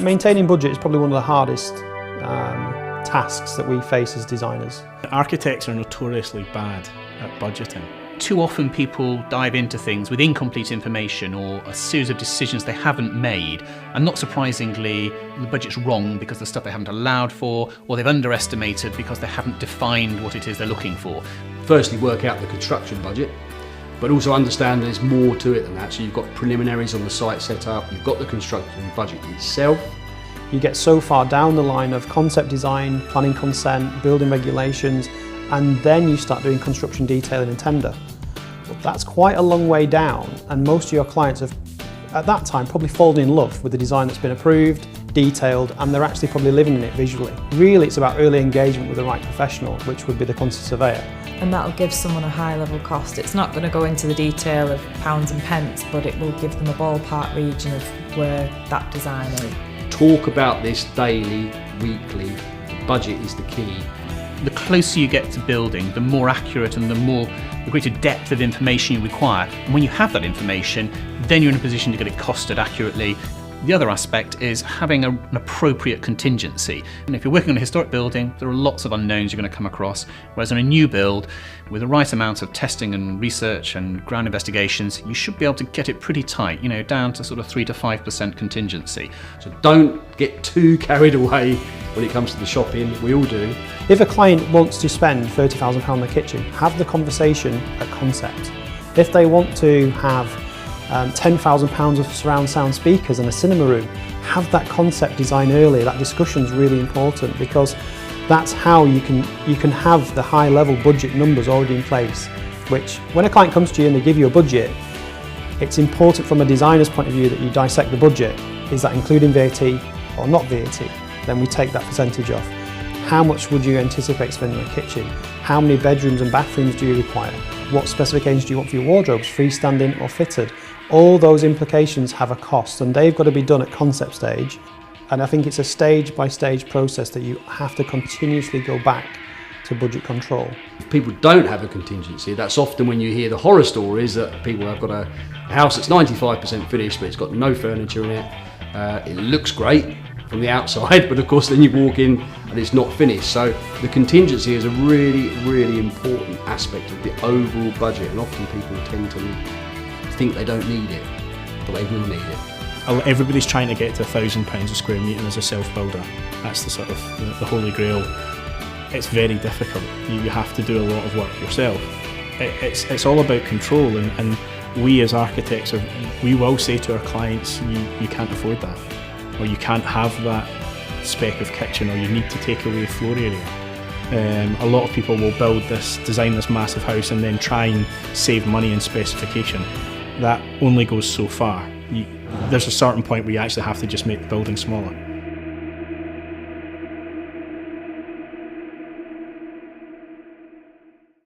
Maintaining budget is probably one of the hardest tasks that we face as designers. Architects are notoriously bad at budgeting. Too often people dive into things with incomplete information or a series of decisions they haven't made, and not surprisingly the budget's wrong because the stuff they haven't allowed for, or they've underestimated because they haven't defined what it is they're looking for. Firstly, work out the construction budget, but also understand there's more to it than that. So you've got preliminaries on the site set up, you've got the construction budget itself. You get so far down the line of concept design, planning consent, building regulations, and then you start doing construction detailing and tender. But that's quite a long way down, and most of your clients have, at that time, probably fallen in love with the design that's been approved, detailed, and they're actually probably living in it visually. Really, it's about early engagement with the right professional, which would be the quantity surveyor. And that'll give someone a high level cost. It's not going to go into the detail of pounds and pence, but it will give them a ballpark region of where that design is. Talk about this daily, weekly. The budget is the key. The closer you get to building, the more accurate and the greater depth of information you require. And when you have that information, then you're in a position to get it costed accurately. The other aspect is having an appropriate contingency. And if you're working on a historic building, there are lots of unknowns you're going to come across, whereas on a new build, with the right amount of testing and research and ground investigations, you should be able to get it pretty tight, down to sort of 3 to 5% contingency. So don't get too carried away when it comes to the shopping. We all do. If a client wants to spend £30,000 on the kitchen, have the conversation at concept. If they want to have £10,000 of surround sound speakers and a cinema room, have that concept design early. That discussion is really important, because that's how you can have the high level budget numbers already in place, which when a client comes to you and they give you a budget, it's important from a designer's point of view that you dissect the budget. Is that including VAT or not VAT? Then we take that percentage off. How much would you anticipate spending on a kitchen? How many bedrooms and bathrooms do you require? What specifications do you want for your wardrobes, freestanding or fitted? All those implications have a cost, and they've got to be done at concept stage. And I think it's a stage by stage process that you have to continuously go back to budget control. If people don't have a contingency, that's often when you hear the horror stories that people have got a house that's 95% finished but it's got no furniture in it. It looks great from the outside, but of course then you walk in and it's not finished. So the contingency is a really, really important aspect of the overall budget, and often people tend to think they don't need it, but they will need it. Everybody's trying to get to £1,000 a square metre as a self-builder. That's the sort of the holy grail. It's very difficult. You have to do a lot of work yourself. It's all about control, and we as architects, we will say to our clients, you can't afford that, or you can't have that spec of kitchen, or you need to take away floor area. A lot of people will design this massive house and then try and save money in specification. That only goes so far. There's a certain point where you actually have to just make the building smaller.